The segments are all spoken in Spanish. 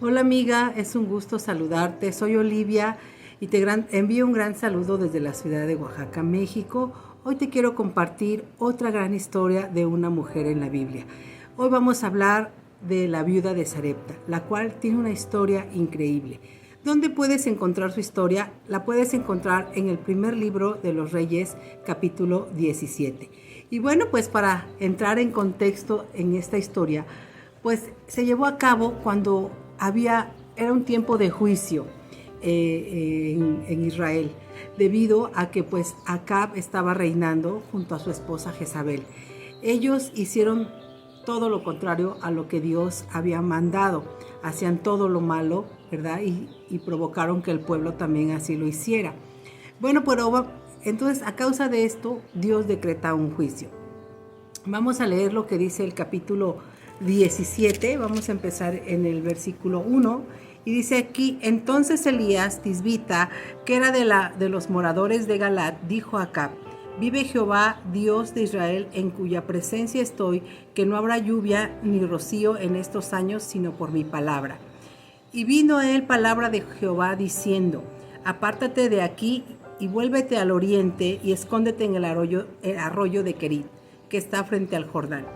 Hola amiga, es un gusto saludarte. Soy Olivia y te envío un gran saludo desde la ciudad de Oaxaca, México. Hoy te quiero compartir otra gran historia de una mujer en la Biblia. Hoy vamos a hablar de la viuda de Sarepta, la cual tiene una historia increíble. ¿Dónde puedes encontrar su historia? La puedes encontrar en el primer libro de los Reyes, capítulo 17. Y bueno, pues para entrar en contexto en esta historia, pues se llevó a cabo cuando era un tiempo de juicio en Israel, debido a que pues Acab estaba reinando junto a su esposa Jezabel. Ellos hicieron todo lo contrario a lo que Dios había mandado, hacían todo lo malo, ¿verdad? Y provocaron que el pueblo también así lo hiciera. Bueno, pero entonces a causa de esto, Dios decreta un juicio. Vamos a leer lo que dice el capítulo 17, vamos a empezar en el versículo 1, y dice aquí: entonces Elías Tisbita, que era de los moradores de Galat, dijo a Acab: vive Jehová, Dios de Israel, en cuya presencia estoy, que no habrá lluvia ni rocío en estos años, sino por mi palabra. Y vino a él palabra de Jehová diciendo: apártate de aquí y vuélvete al oriente y escóndete en el arroyo de Querit, que está frente al Jordán.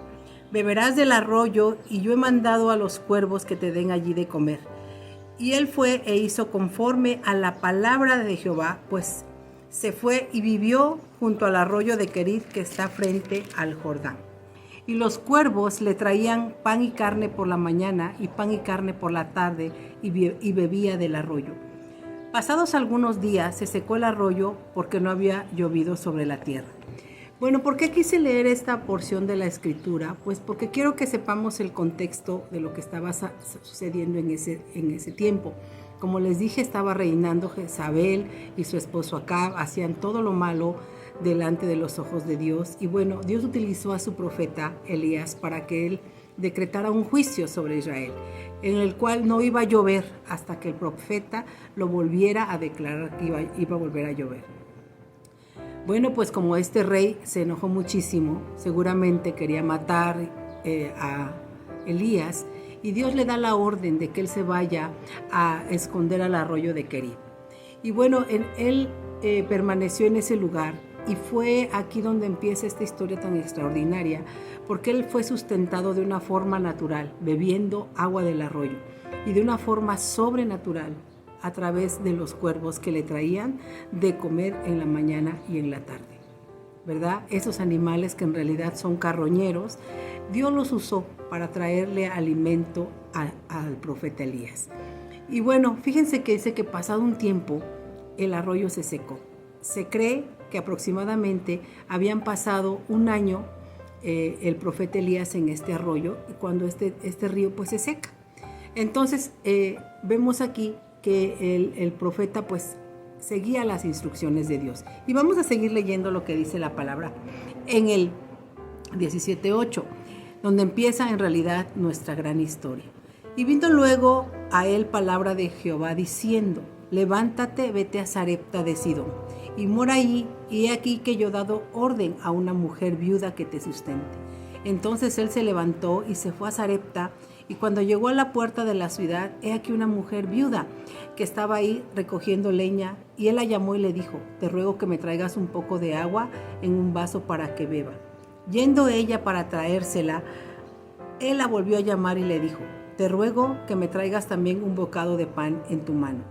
Beberás del arroyo, y yo he mandado a los cuervos que te den allí de comer. Y él fue e hizo conforme a la palabra de Jehová, pues se fue y vivió junto al arroyo de Querit, que está frente al Jordán. Y los cuervos le traían pan y carne por la mañana y pan y carne por la tarde, y bebía del arroyo. Pasados algunos días se secó el arroyo porque no había llovido sobre la tierra. Bueno, ¿por qué quise leer esta porción de la escritura? Pues porque quiero que sepamos el contexto de lo que estaba sucediendo en ese tiempo. Como les dije, estaba reinando Jezabel y su esposo Acab, hacían todo lo malo delante de los ojos de Dios. Y bueno, Dios utilizó a su profeta Elías para que él decretara un juicio sobre Israel, en el cual no iba a llover hasta que el profeta lo volviera a declarar que iba a volver a llover. Bueno, pues como este rey se enojó muchísimo, seguramente quería matar a Elías, y Dios le da la orden de que él se vaya a esconder al arroyo de Querit. Y bueno, él permaneció en ese lugar, y fue aquí donde empieza esta historia tan extraordinaria, porque él fue sustentado de una forma natural, bebiendo agua del arroyo, y de una forma sobrenatural, a través de los cuervos que le traían de comer en la mañana y en la tarde, ¿verdad? Esos animales que en realidad son carroñeros, Dios los usó para traerle alimento al profeta Elías. Y bueno, fíjense que dice que pasado un tiempo el arroyo se secó. Se cree que aproximadamente habían pasado un año el profeta Elías en este arroyo, y cuando este río pues se seca. Entonces vemos aquí que el profeta pues seguía las instrucciones de Dios. Y vamos a seguir leyendo lo que dice la palabra en el 17:8, donde empieza en realidad nuestra gran historia. Y vino luego a él palabra de Jehová diciendo: levántate, vete a Sarepta de Sidón, y mora allí, y he aquí que yo he dado orden a una mujer viuda que te sustente. Entonces él se levantó y se fue a Sarepta, y cuando llegó a la puerta de la ciudad, he aquí una mujer viuda que estaba ahí recogiendo leña, y él la llamó y le dijo: te ruego que me traigas un poco de agua en un vaso para que beba. Yendo ella para traérsela, él la volvió a llamar y le dijo: te ruego que me traigas también un bocado de pan en tu mano.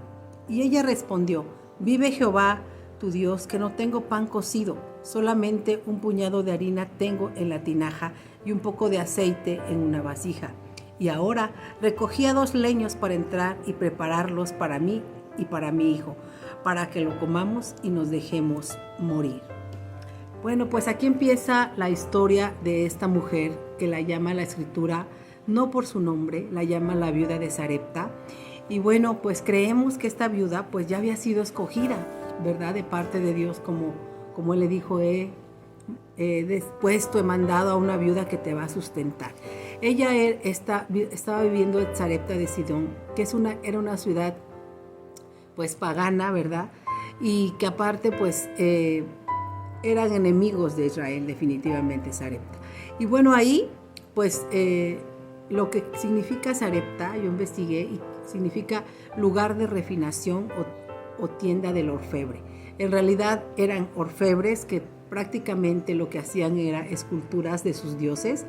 Y ella respondió: vive Jehová tu Dios, que no tengo pan cocido, solamente un puñado de harina tengo en la tinaja y un poco de aceite en una vasija. Y ahora recogía 2 leños para entrar y prepararlos para mí y para mi hijo, para que lo comamos y nos dejemos morir. Bueno, pues aquí empieza la historia de esta mujer, que la llama la escritura, no por su nombre, la llama la viuda de Sarepta. Y bueno, pues creemos que esta viuda pues ya había sido escogida, ¿verdad? De parte de Dios, como él le dijo: he mandado a una viuda que te va a sustentar. Ella estaba viviendo en Sarepta de Sidón, que era una ciudad pues pagana, ¿verdad? Y que aparte pues eran enemigos de Israel, definitivamente, Sarepta. Y bueno, ahí pues lo que significa Sarepta, yo investigué, y significa lugar de refinación o tienda del orfebre. En realidad eran orfebres que prácticamente lo que hacían era esculturas de sus dioses.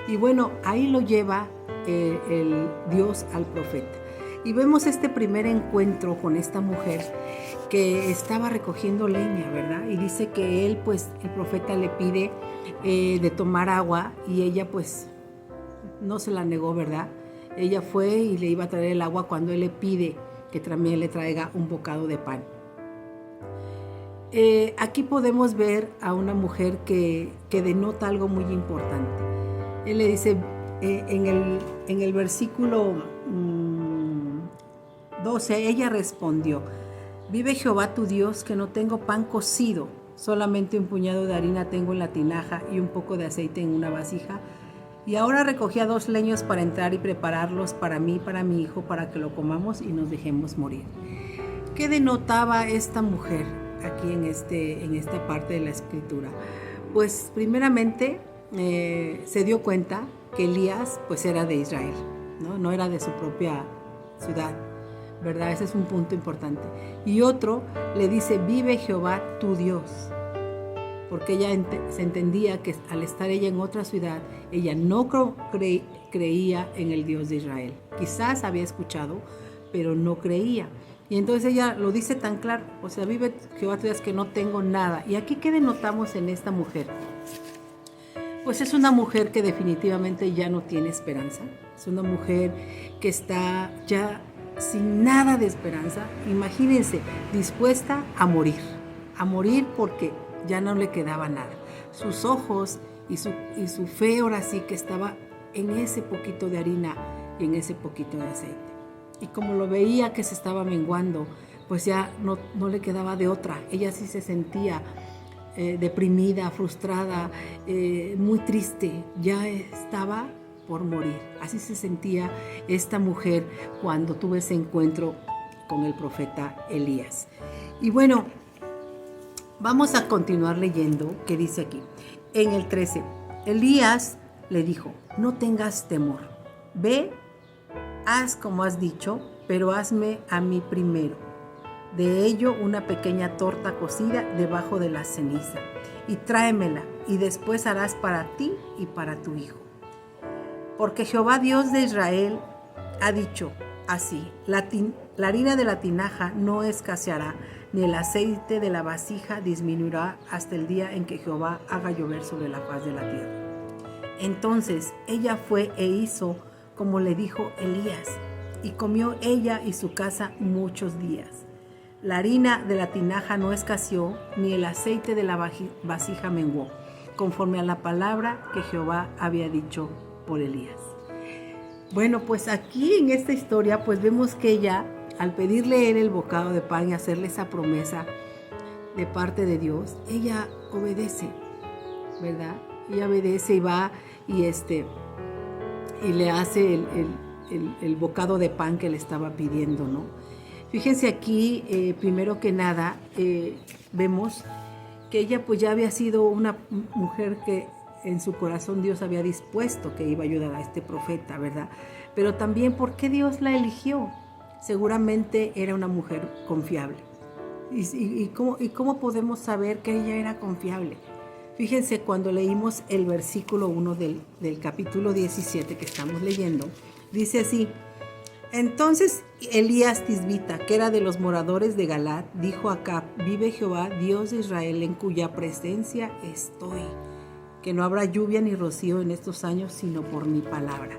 Y bueno, ahí lo lleva el Dios al profeta. Y vemos este primer encuentro con esta mujer que estaba recogiendo leña, ¿verdad? Y dice que él, pues, el profeta le pide de tomar agua y ella, pues, no se la negó, ¿verdad? Ella fue y le iba a traer el agua cuando él le pide que también le traiga un bocado de pan. Aquí podemos ver a una mujer que denota algo muy importante. Él le dice en el versículo 12, ella respondió: vive Jehová tu Dios, que no tengo pan cocido, solamente un puñado de harina tengo en la tinaja y un poco de aceite en una vasija. Y ahora recogía 2 leños para entrar y prepararlos para mí y para mi hijo, para que lo comamos y nos dejemos morir. ¿Qué denotaba esta mujer aquí en esta parte de la escritura? Pues primeramente se dio cuenta que Elías pues era de Israel, no era de su propia ciudad, ¿verdad? Ese es un punto importante. Y otro, le dice: vive Jehová tu Dios, porque ella se entendía que al estar ella en otra ciudad, ella no creía en el Dios de Israel. Quizás había escuchado, pero no creía. Y entonces ella lo dice tan claro, o sea, vive Jehová tu Dios, que no tengo nada. ¿Y aquí qué denotamos en esta mujer? Pues es una mujer que definitivamente ya no tiene esperanza. Es una mujer que está ya sin nada de esperanza. Imagínense, dispuesta a morir porque ya no le quedaba nada. Sus ojos y su fe ahora sí que estaba en ese poquito de harina y en ese poquito de aceite. Y como lo veía que se estaba menguando, pues ya no le quedaba de otra. Ella sí se sentía deprimida, frustrada, muy triste. Ya estaba por morir. Así se sentía esta mujer cuando tuvo ese encuentro con el profeta Elías. Y bueno, vamos a continuar leyendo, que dice aquí, en el 13, Elías le dijo: no tengas temor, ve, haz como has dicho, pero hazme a mí primero de ello una pequeña torta cocida debajo de la ceniza, y tráemela, y después harás para ti y para tu hijo. Porque Jehová Dios de Israel ha dicho así: la harina de la tinaja no escaseará, ni el aceite de la vasija disminuirá hasta el día en que Jehová haga llover sobre la faz de la tierra. Entonces ella fue e hizo como le dijo Elías, y comió ella y su casa muchos días. La harina de la tinaja no escaseó, ni el aceite de la vasija menguó, conforme a la palabra que Jehová había dicho por Elías. Bueno, pues aquí en esta historia pues vemos que ella, al pedirle él el bocado de pan y hacerle esa promesa de parte de Dios, ella obedece, ¿verdad? Ella obedece y va y le hace el bocado de pan que le estaba pidiendo, ¿no? Fíjense aquí, primero que nada, vemos que ella pues ya había sido una mujer que en su corazón Dios había dispuesto que iba a ayudar a este profeta, ¿verdad? Pero también, ¿por qué Dios la eligió? Seguramente era una mujer confiable. ¿Y cómo podemos saber que ella era confiable? Fíjense, cuando leímos el versículo 1 del capítulo 17 que estamos leyendo, dice así: entonces Elías Tisbita, que era de los moradores de Galat, dijo a Acab: vive Jehová, Dios de Israel, en cuya presencia estoy, que no habrá lluvia ni rocío en estos años, sino por mi palabra.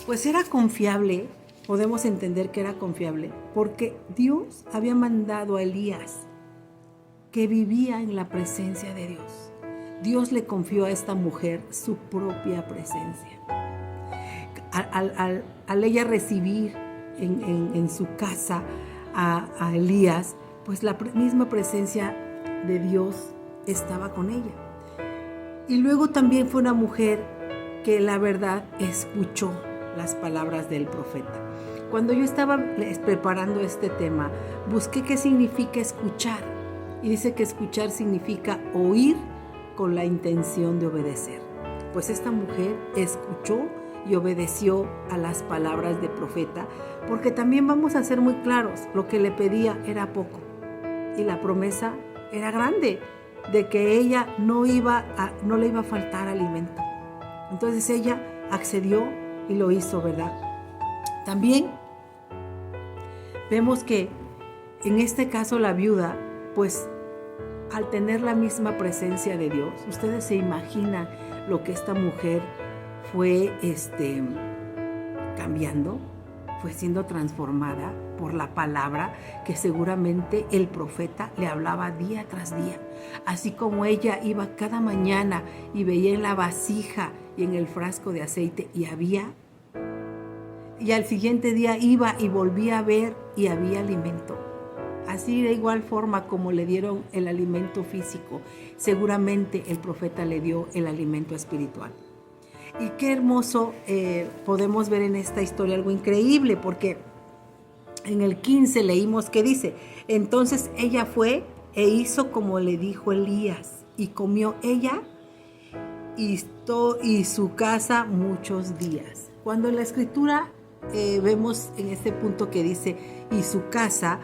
Pues era confiable, podemos entender que era confiable, porque Dios había mandado a Elías, que vivía en la presencia de Dios. Dios le confió a esta mujer su propia presencia. Al ella recibir en su casa a Elías, pues la misma presencia de Dios estaba con ella. Y luego también fue una mujer que la verdad escuchó las palabras del profeta. Cuando yo estaba preparando este tema, busqué qué significa escuchar. Y dice que escuchar significa oír con la intención de obedecer. Pues esta mujer escuchó y obedeció a las palabras del profeta, porque también vamos a ser muy claros, lo que le pedía era poco y la promesa era grande de que ella no le iba a faltar alimento. Entonces ella accedió y lo hizo, ¿verdad? También vemos que en este caso la viuda, pues al tener la misma presencia de Dios, ustedes se imaginan lo que esta mujer fue cambiando, fue siendo transformada por la palabra que seguramente el profeta le hablaba día tras día. Así como ella iba cada mañana y veía en la vasija y en el frasco de aceite y al siguiente día iba y volvía a ver y había alimento. Así de igual forma como le dieron el alimento físico, seguramente el profeta le dio el alimento espiritual. Y qué hermoso podemos ver en esta historia algo increíble, porque en el 15 leímos que dice: entonces ella fue e hizo como le dijo Elías, y comió ella y su casa muchos días. Cuando en la escritura vemos en este punto que dice y su casa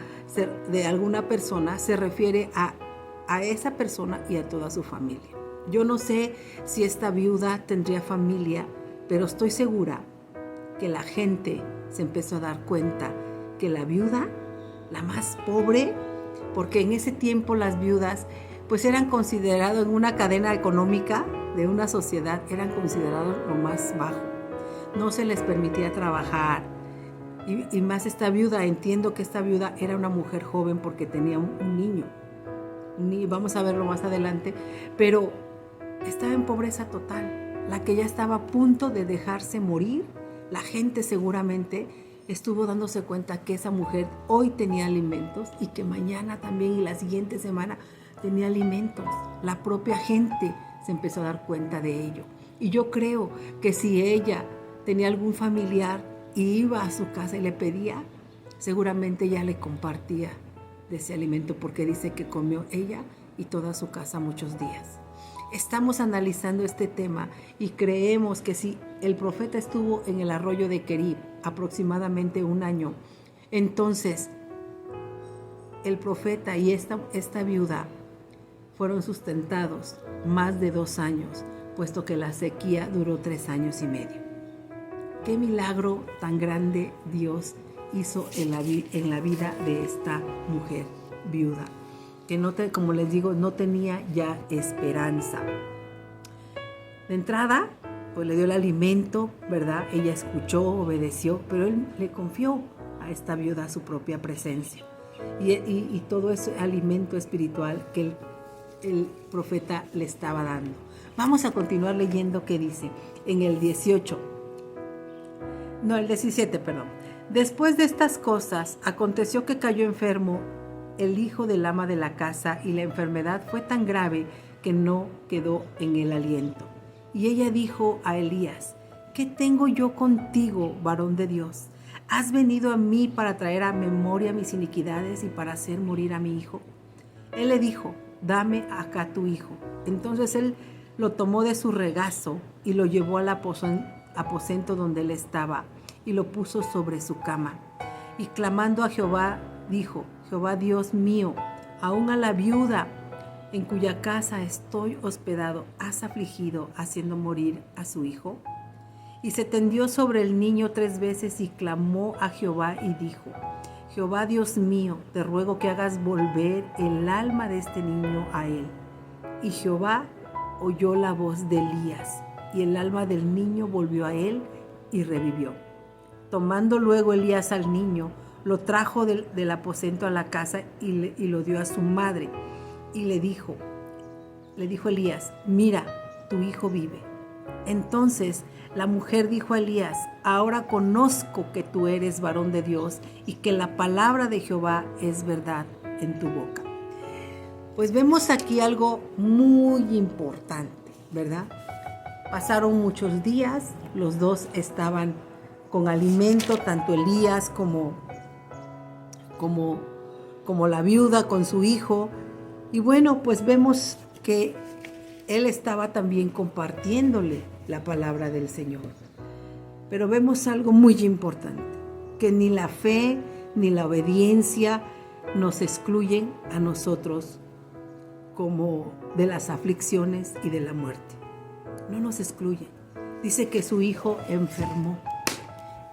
de alguna persona, se refiere a esa persona y a toda su familia. Yo no sé si esta viuda tendría familia, pero estoy segura que la gente se empezó a dar cuenta que la viuda, la más pobre, porque en ese tiempo las viudas pues eran considerados en una cadena económica de una sociedad, eran considerados lo más bajo. No se les permitía trabajar. Y más esta viuda, entiendo que esta viuda era una mujer joven porque tenía un niño. Vamos a verlo más adelante, pero estaba en pobreza total, la que ya estaba a punto de dejarse morir. La gente seguramente estuvo dándose cuenta que esa mujer hoy tenía alimentos y que mañana también y la siguiente semana tenía alimentos. La propia gente se empezó a dar cuenta de ello. Y yo creo que si ella tenía algún familiar y iba a su casa y le pedía, seguramente ya le compartía de ese alimento, porque dice que comió ella y toda su casa muchos días. Estamos analizando este tema y creemos que si el profeta estuvo en el arroyo de Querib aproximadamente 1 año, entonces el profeta y esta viuda fueron sustentados más de 2 años, puesto que la sequía duró 3 años y medio. Qué milagro tan grande Dios hizo en la vida de esta mujer viuda, que como les digo, no tenía ya esperanza. De entrada, pues le dio el alimento, ¿verdad? Ella escuchó, obedeció, pero él le confió a esta viuda su propia presencia y todo ese alimento espiritual que el profeta le estaba dando. Vamos a continuar leyendo qué dice en el 17. Después de estas cosas, aconteció que cayó enfermo el hijo del ama de la casa, y la enfermedad fue tan grave que no quedó en el aliento. Y ella dijo a Elías: ¿qué tengo yo contigo, varón de Dios? ¿Has venido a mí para traer a memoria mis iniquidades y para hacer morir a mi hijo? Él le dijo: dame acá tu hijo. Entonces él lo tomó de su regazo y lo llevó al aposento donde él estaba, y lo puso sobre su cama. Y clamando a Jehová, dijo: Jehová Dios mío, aún a la viuda en cuya casa estoy hospedado, ¿has afligido haciendo morir a su hijo? Y se tendió sobre el niño 3 veces y clamó a Jehová y dijo: Jehová Dios mío, te ruego que hagas volver el alma de este niño a él. Y Jehová oyó la voz de Elías, y el alma del niño volvió a él y revivió. Tomando luego Elías al niño, lo trajo del aposento a la casa y lo dio a su madre. Y le dijo Elías: mira, tu hijo vive. Entonces la mujer dijo a Elías: ahora conozco que tú eres varón de Dios y que la palabra de Jehová es verdad en tu boca. Pues vemos aquí algo muy importante, ¿verdad? Pasaron muchos días, los dos estaban con alimento, tanto Elías como la viuda con su hijo. Y bueno, pues vemos que él estaba también compartiéndole la palabra del Señor. Pero vemos algo muy importante, que ni la fe ni la obediencia nos excluyen a nosotros como de las aflicciones y de la muerte. No nos excluyen. Dice que su hijo enfermó,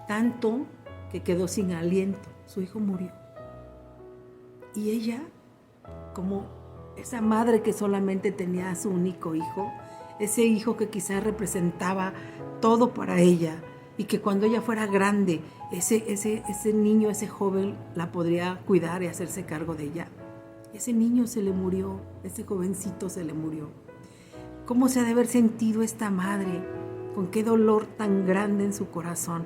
tanto que quedó sin aliento. Su hijo murió. Y ella, como esa madre que solamente tenía a su único hijo, ese hijo que quizás representaba todo para ella, y que cuando ella fuera grande, ese niño, ese joven, la podría cuidar y hacerse cargo de ella. Ese niño se le murió, ese jovencito se le murió. ¿Cómo se ha de haber sentido esta madre? Con qué dolor tan grande en su corazón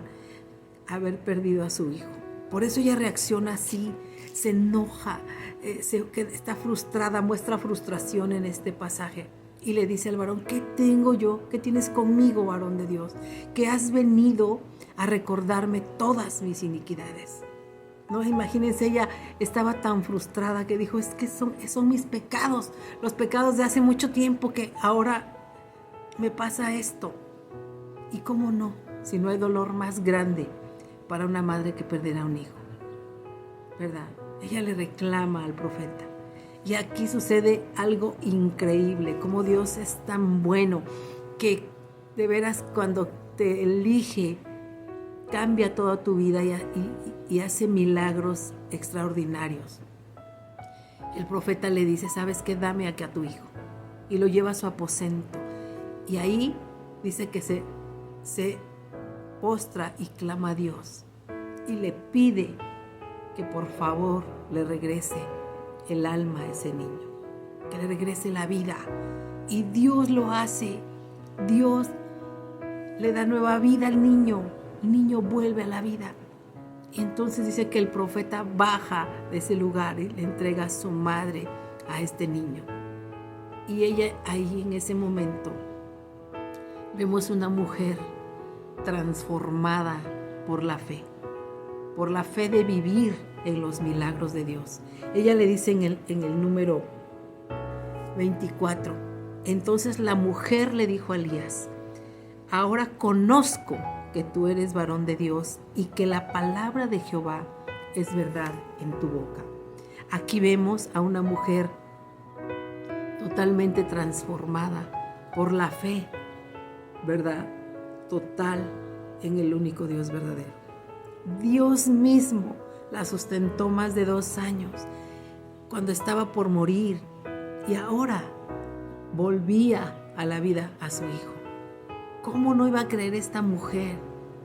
haber perdido a su hijo. Por eso ella reacciona así, se enoja, está frustrada, muestra frustración en este pasaje. Y le dice al varón, ¿qué tengo yo? ¿Qué tienes conmigo, varón de Dios? Que has venido a recordarme todas mis iniquidades. ¿No? Imagínense, ella estaba tan frustrada que dijo, es que son mis pecados, los pecados de hace mucho tiempo que ahora me pasa esto. ¿Y cómo no? Si no hay dolor más grande para una madre que perder a un hijo, ¿verdad? Ella le reclama al profeta. Y aquí sucede algo increíble, como Dios es tan bueno, que de veras cuando te elige, cambia toda tu vida y hace milagros extraordinarios. El profeta le dice, ¿sabes qué? Dame aquí a tu hijo. Y lo lleva a su aposento. Y ahí dice que se postra y clama a Dios. Y le pide que por favor le regrese el alma a ese niño, que le regrese la vida. Y Dios lo hace. Dios le da nueva vida al niño. El niño vuelve a la vida. Y entonces dice que el profeta baja de ese lugar y le entrega a su madre a este niño. Y ella ahí en ese momento vemos una mujer transformada por la fe de vivir en los milagros de Dios. Ella le dice en el número 24, entonces la mujer le dijo a Elías, ahora conozco que tú eres varón de Dios y que la palabra de Jehová es verdad en tu boca. Aquí vemos a una mujer totalmente transformada por la fe, ¿verdad? Total en el único Dios verdadero. Dios mismo la sustentó más de 2 años cuando estaba por morir y ahora volvía a la vida a su hijo. ¿Cómo no iba a creer esta mujer?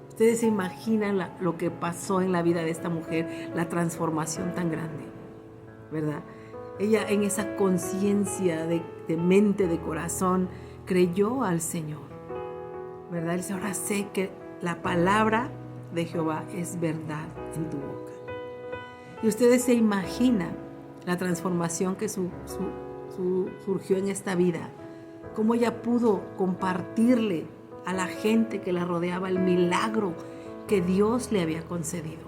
Ustedes se imaginan lo que pasó en la vida de esta mujer, la transformación tan grande, ¿verdad? Ella en esa conciencia de mente, de corazón, creyó al Señor, ¿verdad? Él dice, ahora sé que la palabra de Jehová es verdad en tu boca. Y ustedes se imaginan la transformación que surgió en esta vida, cómo ella pudo compartirle a la gente que la rodeaba el milagro que Dios le había concedido,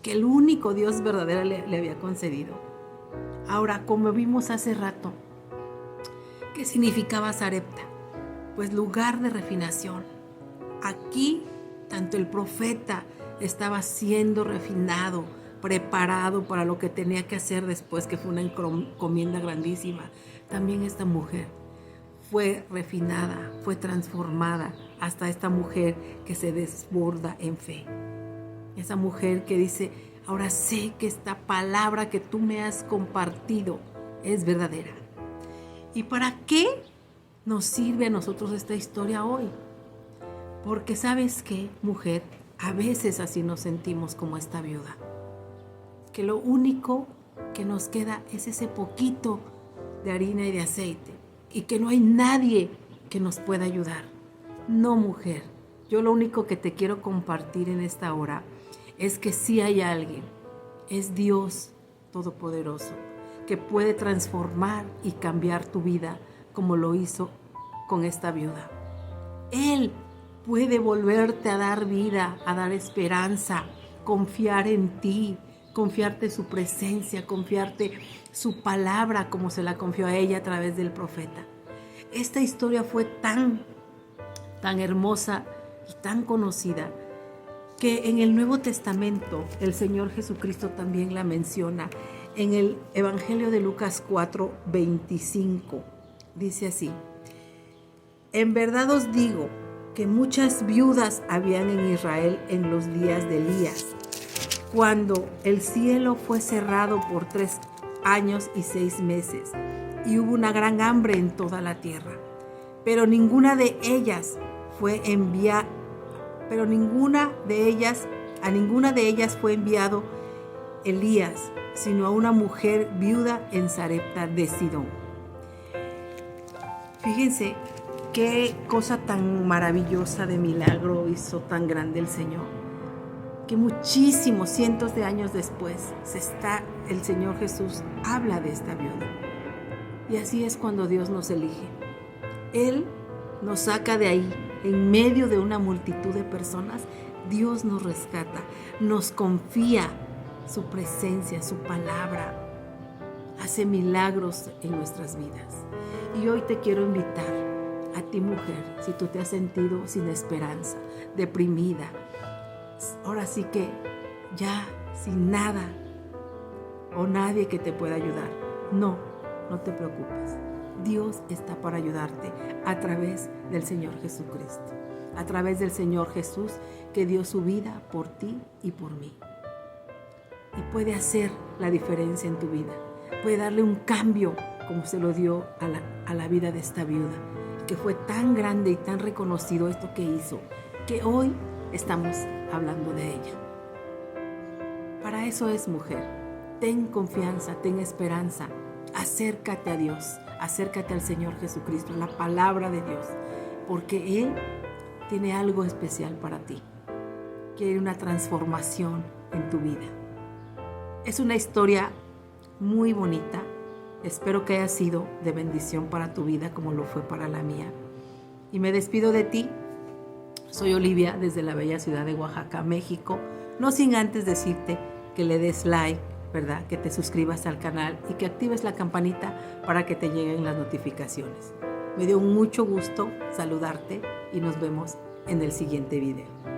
que el único Dios verdadero le había concedido. Ahora, como vimos hace rato, ¿qué significaba Sarepta? Pues lugar de refinación. Aquí, tanto el profeta estaba siendo refinado, preparado para lo que tenía que hacer después, que fue una encomienda grandísima. También esta mujer fue refinada, fue transformada hasta esta mujer que se desborda en fe. Esa mujer que dice, ahora sé que esta palabra que tú me has compartido es verdadera. ¿Y para qué nos sirve a nosotros esta historia hoy? Porque ¿sabes qué, mujer? A veces así nos sentimos como esta viuda, que lo único que nos queda es ese poquito de harina y de aceite y que no hay nadie que nos pueda ayudar. No, mujer, yo lo único que te quiero compartir en esta hora es que sí hay alguien, es Dios Todopoderoso, que puede transformar y cambiar tu vida como lo hizo con esta viuda. Él puede volverte a dar vida, a dar esperanza, confiar en ti, confiarte su presencia, confiarte su palabra como se la confió a ella a través del profeta. Esta historia fue tan hermosa y tan conocida que en el Nuevo Testamento el Señor Jesucristo también la menciona. En el Evangelio de Lucas 4:25 dice así: en verdad os digo que muchas viudas habían en Israel en los días de Elías, cuando el cielo fue cerrado por 3 años y 6 meses, y hubo una gran hambre en toda la tierra. Pero ninguna de ellas fue enviado Elías, sino a una mujer viuda en Sarepta de Sidón. Fíjense qué cosa tan maravillosa de milagro hizo tan grande el Señor, que muchísimos, cientos de años después, el Señor Jesús habla de esta viuda. Y así es cuando Dios nos elige. Él nos saca de ahí, en medio de una multitud de personas. Dios nos rescata, nos confía su presencia, su palabra, hace milagros en nuestras vidas. Y hoy te quiero invitar a ti, mujer, si tú te has sentido sin esperanza, deprimida, ahora sí que ya sin nada o nadie que te pueda ayudar, no te preocupes. Dios está para ayudarte a través del Señor Jesucristo, a través del Señor Jesús, que dio su vida por ti y por mí. Y puede hacer la diferencia en tu vida, puede darle un cambio como se lo dio a la vida de esta viuda, que fue tan grande y tan reconocido esto que hizo, que hoy estamos hablando de ella. Para eso es, mujer. Ten confianza, ten esperanza. Acércate a Dios, acércate al Señor Jesucristo, a la palabra de Dios, porque Él tiene algo especial para ti. Quiere una transformación en tu vida. Es una historia muy bonita. Espero que haya sido de bendición para tu vida como lo fue para la mía. Y me despido de ti. Soy Olivia desde la bella ciudad de Oaxaca, México. No sin antes decirte que le des like, ¿verdad? Que te suscribas al canal y que actives la campanita para que te lleguen las notificaciones. Me dio mucho gusto saludarte y nos vemos en el siguiente video.